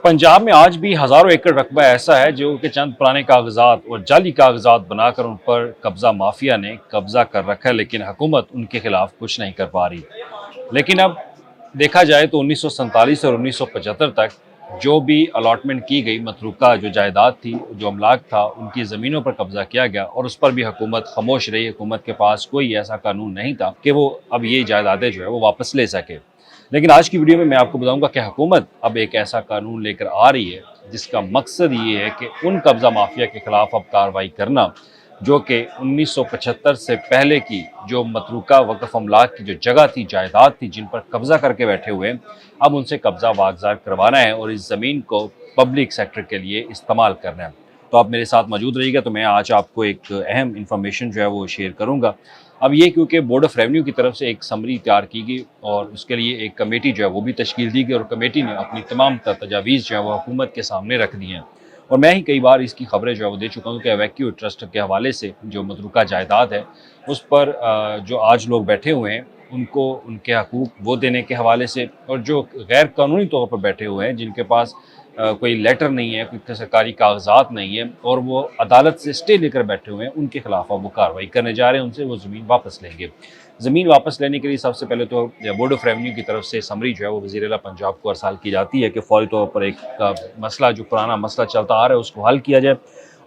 पंजाब में आज भी हज़ारों एकड़ रकबा ऐसा है जो कि चंद पुराने कागजात और जाली कागजात बनाकर उन पर कब्ज़ा माफिया ने कब्ज़ा कर रखा है, लेकिन हुकूमत उनके खिलाफ कुछ नहीं कर पा रही। लेकिन अब देखा जाए तो 1947 और 1975 तक जो भी अलॉटमेंट की गई मतरूका जो जायदाद थी, जो अमलाक था, उनकी ज़मीनों पर कब्ज़ा किया गया और उस पर भी हुकूमत खामोश रही। हुकूमत के पास कोई ऐसा कानून नहीं था कि वो अब ये जायदादें जो है वो वापस ले सके। लेकिन आज की वीडियो में मैं आपको बताऊंगा कि हुकूमत अब एक ऐसा कानून लेकर आ रही है जिसका मकसद ये है कि उन कब्ज़ा माफिया के खिलाफ अब कार्रवाई करना जो कि 1975 से पहले की जो मतरूका वक्फ अमलाक की जो जगह थी, जायदाद थी, जिन पर कब्ज़ा करके बैठे हुए हैं, अब उनसे कब्ज़ा वागजार करवाना है और इस ज़मीन को पब्लिक सेक्टर के लिए इस्तेमाल करना है। तो आप मेरे साथ मौजूद रहिएगा, तो मैं आज आपको एक अहम इंफॉर्मेशन जो है वो शेयर करूँगा। अब ये क्योंकि बोर्ड ऑफ रेवेन्यू की तरफ से एक समरी तैयार की गई और उसके लिए एक कमेटी जो है वो भी तश्कील दी गई और कमेटी ने अपनी तमाम तजावीज़ जो है वो हुकूमत के सामने रख दी हैं। और मैं ही कई बार इसकी खबरें जो है वो दे चुका हूँ कि वैक्यू ट्रस्ट के हवाले से जो मतरूका जायदाद है उस पर जो आज लोग बैठे हुए हैं उनको उनके हकूक़ वो देने के हवाले से, और जो गैर कानूनी तौर पर बैठे हुए हैं जिनके पास कोई लेटर नहीं है, कोई सरकारी कागजात नहीं है और वो अदालत से स्टे लेकर बैठे हुए हैं, उनके खिलाफ अब वो कार्रवाई करने जा रहे हैं, उनसे वो ज़मीन वापस लेंगे। ज़मीन वापस लेने के लिए सबसे पहले तो बोर्ड ऑफ रेवेन्यू की तरफ से समरी जो है वो वज़ीर आला पंजाब को अरसाल की जाती है कि फौरी तौर पर एक मसला, जो पुराना मसला चलता आ रहा है, उसको हल किया जाए।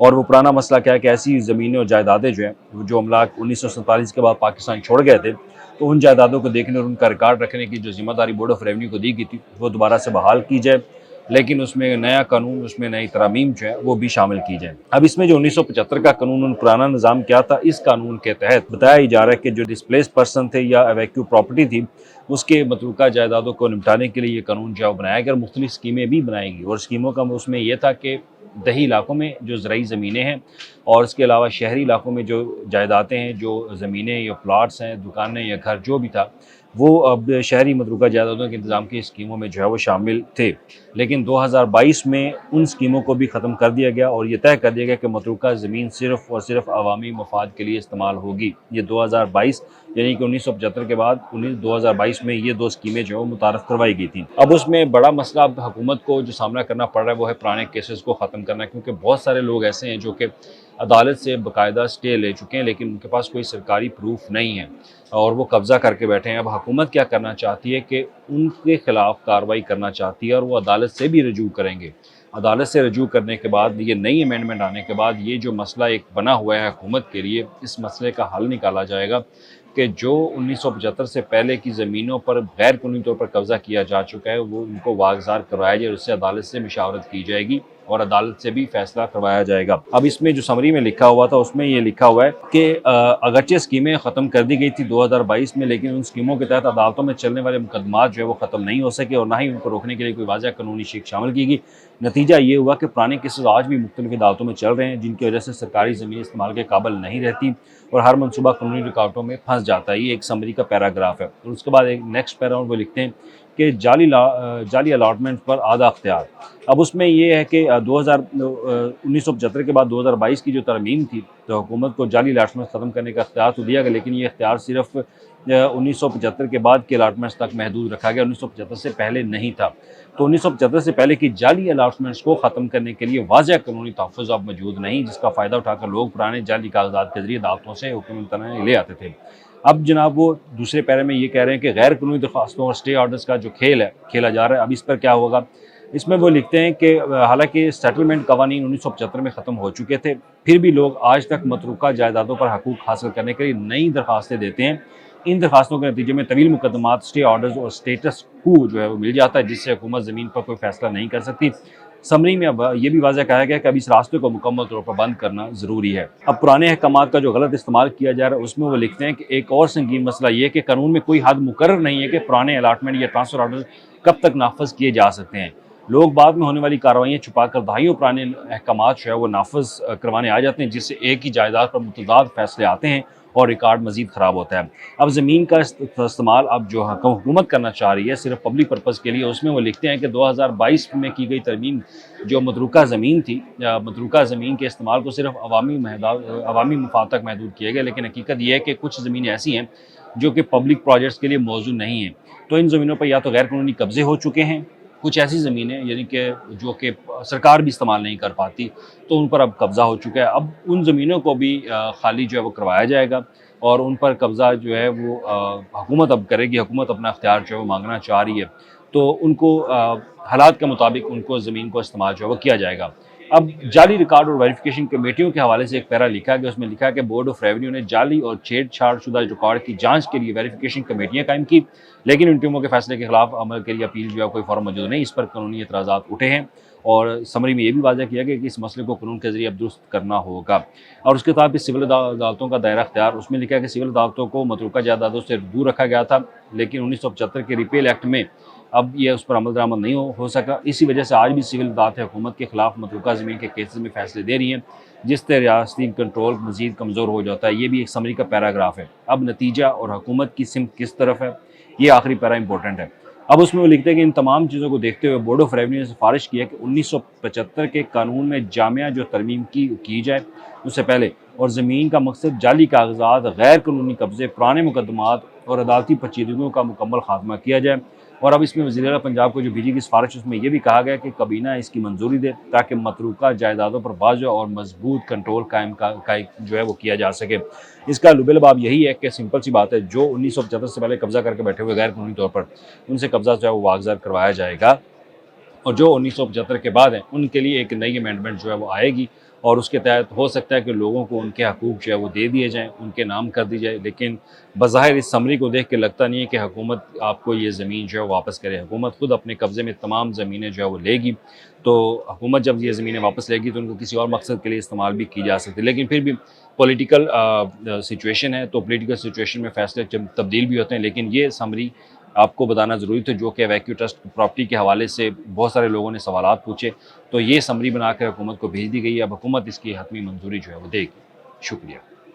और वो पुराना मसला क्या है कि ऐसी ज़मीनें और जायदादें जो हैं जो अमलाक 1947 के बाद पाकिस्तान छोड़ गए थे, तो उन जायदादों को देखने और उनका रिकॉर्ड रखने की जो ज़िम्मेदारी बोर्ड ऑफ रेवेन्यू को दी गई थी वो दोबारा से बहाल की जाए, लेकिन उसमें नया कानून, उसमें नई तरमीम जो है वो भी शामिल की जाए। अब इसमें जो 1975 का कानून, पुराना निज़ाम क्या था, इस कानून के तहत बताया ही जा रहा है कि जो डिस्प्लेस पर्सन थे या वैक्यू प्रॉपर्टी थी, उसके मतरूका जायदादों को निपटाने के लिए ये कानून जो बनाया गया और मुख्तलिफ स्कीमें भी बनाई गई। और स्कीमों का उसमें यह था कि दही इलाकों में जो ज़राई ज़मीनें हैं और इसके अलावा शहरी इलाकों में जो जायदादें हैं, जो ज़मीनें या प्लाट्स हैं, दुकानें या घर जो भी था, वो अब शहरी मतरूका जायदादों के इंतज़ाम की स्कीमों में जो है वो शामिल थे। लेकिन 2022 में उन स्कीमों को भी ख़त्म कर दिया गया और ये तय कर दिया गया कि मतरूका ज़मीन सिर्फ़ और सिर्फ अवामी मफाद के लिए इस्तेमाल होगी। ये 2022 यानी कि 1975 के बाद 2022 में ये दो स्कीमें जो है मुतारफ़ करवाई गई थी। अब उसमें बड़ा मसला अब हुकूमत को जो सामना करना पड़ रहा है वो है पुराने केसेस को ख़त्म करना, क्योंकि बहुत सारे लोग ऐसे हैं जो कि अदालत से बाकायदा स्टे ले चुके हैं लेकिन उनके पास कोई सरकारी प्रूफ नहीं है और वो कब्ज़ा करके बैठे हैं। अब हुकूमत क्या करना चाहती है कि उनके खिलाफ कार्रवाई करना चाहती है और वो अदालत से भी रजू करेंगे। अदालत से रजू करने के बाद, ये नई अमेंडमेंट आने के बाद, ये जो मसला एक बना हुआ है हुकूमत के लिए, इस मसले का हल निकाला जाएगा कि जो 1975 से पहले की ज़मीनों पर गैर कानूनी तौर पर कब्ज़ा किया जा चुका है वो उनको वागज़ार करवाया जाए, उससे अदालत से मशावरत की जाएगी और अदालत से भी फैसला करवाया जाएगा। अब इसमें जो समरी में लिखा हुआ था उसमें ये लिखा हुआ है कि अगरचे स्कीमें ख़त्म कर दी गई थी 2022 में, लेकिन उन स्कीमों के तहत अदालतों में चलने वाले मुकदमात जो है वो ख़त्म नहीं हो सके और ना ही उनको रोकने के लिए कोई वाज़ह कानूनी शिक शामिल की गई। नतीजा ये हुआ कि पुराने केसेस आज भी मुख्तलिफ अदालतों में चल रहे हैं, जिनकी वजह से सरकारी ज़मीन इस्तेमाल के काबिल नहीं रहती और हर मनसूबा कानूनी रुकावटों में फंस जाता है। ये एक समरी का पैराग्राफ है। और उसके बाद एक नेक्स्ट पैराग्राफ वो लिखते हैं कि जाली अलाटमेंट पर आधा अख्तियार। अब उसमें ये है कि 1975 के बाद 2022 की जो तरमीम थी तो हुकूमत को जाली अलाटमेंट ख़त्म करने का अख्तियार तो दिया गया, लेकिन ये अख्तियार सिर्फ 1975 के बाद के अलाटमेंट्स तक महदूद रखा गया, 1975 से पहले नहीं था। तो 1975 से पहले की जाली अलाटमेंट्स को ख़त्म करने के लिए वाज़ह कानूनी तहफ़्फ़ुज़ अब मौजूद नहीं, जिसका फ़ायदा उठाकर लोग पुराने जाली कागजात के ज़रिए अदालतों से हुक्म ले आते थे। अब जनाब वो दूसरे पैरे में ये कह रहे हैं कि गैर कानूनी दरख्वास्तों और स्टे ऑर्डर्स का जो खेल है खेला जा रहा है, अब इस पर क्या होगा। इसमें वो लिखते हैं कि हालांकि सेटलमेंट कवानीन 1975 में ख़त्म हो चुके थे, फिर भी लोग आज तक मतरूका जायदादों पर हकूक़ हासिल करने के लिए नई दरख्वास्तें देते हैं। इन दरख्वास्तों के नतीजे में तवील मुकदमात, स्टे ऑर्डर्स और स्टेटस को जो है वो मिल जाता है, जिससे हुकूमत ज़मीन पर कोई फैसला नहीं कर सकती। समरी में अब ये भी वाज़ह कहा गया कि अब इस रास्ते को मुकम्मल तौर पर बंद करना ज़रूरी है। अब पुराने अहकामात का जो गलत इस्तेमाल किया जा रहा है उसमें वो लिखते हैं कि एक और संगीन मसला ये है कि कानून में कोई हद मुकर्रर नहीं है कि पुराने अलाटमेंट या ट्रांसफ़र ऑर्डर कब तक नाफज किए जा सकते हैं। लोग बाद में होने वाली कार्रवाइयाँ छुपा कर दहाइयों पुराने अहकामात जो है वो नाफज करवाने आ जाते हैं, जिससे एक ही जायदाद पर मुतदाद फैसले आते हैं और रिकॉर्ड मज़ीद ख़राब होता है। अब ज़मीन का इस्तेमाल अब जो हुकूमत करना चाह रही है सिर्फ पब्लिक पर्पज़ के लिए, उसमें वो लिखते हैं कि 2022 में की गई तरमीम जो मतरूका ज़मीन थी, मतरूका ज़मीन के इस्तेमाल को सिर्फ अवामी मफाद तक महदूद किया गया, लेकिन हकीकत यह है कि कुछ ज़मीनें ऐसी हैं जो कि पब्लिक प्रोजेक्ट्स के लिए मौजूद नहीं हैं। तो इन ज़मीनों पर या तो गैर कानूनी कब्ज़े हो चुके हैं کچھ ایسی زمینیں یعنی کہ جو کہ سرکار بھی استعمال نہیں کر پاتی، تو ان پر اب قبضہ ہو چکا ہے۔ اب ان زمینوں کو بھی خالی جو ہے وہ کروایا جائے گا، اور ان پر قبضہ جو ہے وہ حکومت اب کرے گی۔ حکومت اپنا اختیار جو ہے وہ مانگنا چاہ رہی ہے، تو ان کو حالات کے مطابق ان کو زمین کو استعمال جو ہے وہ کیا جائے گا۔ اب جعلی ریکارڈ اور ویریفیکیشن کمیٹیوں کے حوالے سے ایک پیرا لکھا گیا، اس میں لکھا کہ بورڈ آف ریونیو نے جعلی اور چھیڑ چھاڑ شدہ ریکارڈ کی جانچ کے لیے ویریفیکیشن کمیٹیاں قائم کی، لیکن ان ٹیموں کے فیصلے کے خلاف عمل کے لیے اپیل جو ہے کوئی فارم موجود نہیں۔ اس پر قانونی اعتراضات اٹھے ہیں، اور سمری میں یہ بھی واضح کیا گیا کہ اس مسئلے کو قانون کے ذریعے اب درست کرنا ہوگا۔ اور اس کے ساتھ سول عدالتوں کا دائرہ اختیار، اس میں لکھا ہے کہ سول عدالتوں کو متروکہ جائیدادوں سے دور رکھا گیا تھا، لیکن 1975 کے ریپیل ایکٹ میں اب یہ اس پر عمل درآمد نہیں ہو سکا۔ اسی وجہ سے آج بھی سول عدالتیں حکومت کے خلاف متروکہ زمین کے کیسز میں فیصلے دے رہی ہیں، جس سے ریاستی کنٹرول مزید کمزور ہو جاتا ہے۔ یہ بھی ایک سمری کا پیراگراف ہے۔ اب نتیجہ اور حکومت کی سمت کس طرف ہے، یہ آخری پیرا امپورٹنٹ ہے۔ اب اس میں وہ لکھتے ہیں کہ ان تمام چیزوں کو دیکھتے ہوئے بورڈ آف ریونیو نے سفارش کی ہے کہ 1975 کے قانون میں جامعہ جو ترمیم کی جائے اس سے پہلے، اور زمین کا مقصد جعلی کاغذات، غیر قانونی قبضے، پرانے مقدمات اور عدالتی پیچیدگیوں کا مکمل خاتمہ کیا جائے۔ اور اب اس میں وزیر اعلیٰ پنجاب کو جو بھیجی گئی سفارش، اس میں یہ بھی کہا گیا کہ کابینہ اس کی منظوری دے تاکہ متروکہ جائیدادوں پر واضح اور مضبوط کنٹرول قائم جو ہے وہ کیا جا سکے۔ اس کا لب لباب یہی ہے کہ سمپل سی بات ہے، جو 1975 سے پہلے قبضہ کر کے بیٹھے ہوئے غیر قانونی طور پر، ان سے قبضہ جو ہے وہ واگزار کروایا جائے گا، اور جو 1975 کے بعد ہیں ان کے لیے ایک نئی امینڈمنٹ جو ہے وہ آئے گی، اور اس کے تحت ہو سکتا ہے کہ لوگوں کو ان کے حقوق جو ہے وہ دے دیے جائیں، ان کے نام کر دی جائے۔ لیکن بظاہر اس سمری کو دیکھ کے لگتا نہیں ہے کہ حکومت آپ کو یہ زمین جو ہے واپس کرے۔ حکومت خود اپنے قبضے میں تمام زمینیں جو ہے وہ لے گی، تو حکومت جب یہ زمینیں واپس لے گی تو ان کو کسی اور مقصد کے لیے استعمال بھی کی جا سکتی ہے۔ لیکن پھر بھی پولیٹیکل سچویشن ہے، تو پولیٹیکل سچویشن میں فیصلے تبدیل بھی ہوتے ہیں، لیکن یہ سمری آپ کو بتانا ضروری تھا، جو کہ ویکیو ٹرسٹ پراپرٹی کے حوالے سے بہت سارے لوگوں نے سوالات پوچھے، تو یہ سمری بنا کر حکومت کو بھیج دی گئی ہے۔ اب حکومت اس کی حتمی منظوری جو ہے وہ دے گی۔ شکریہ۔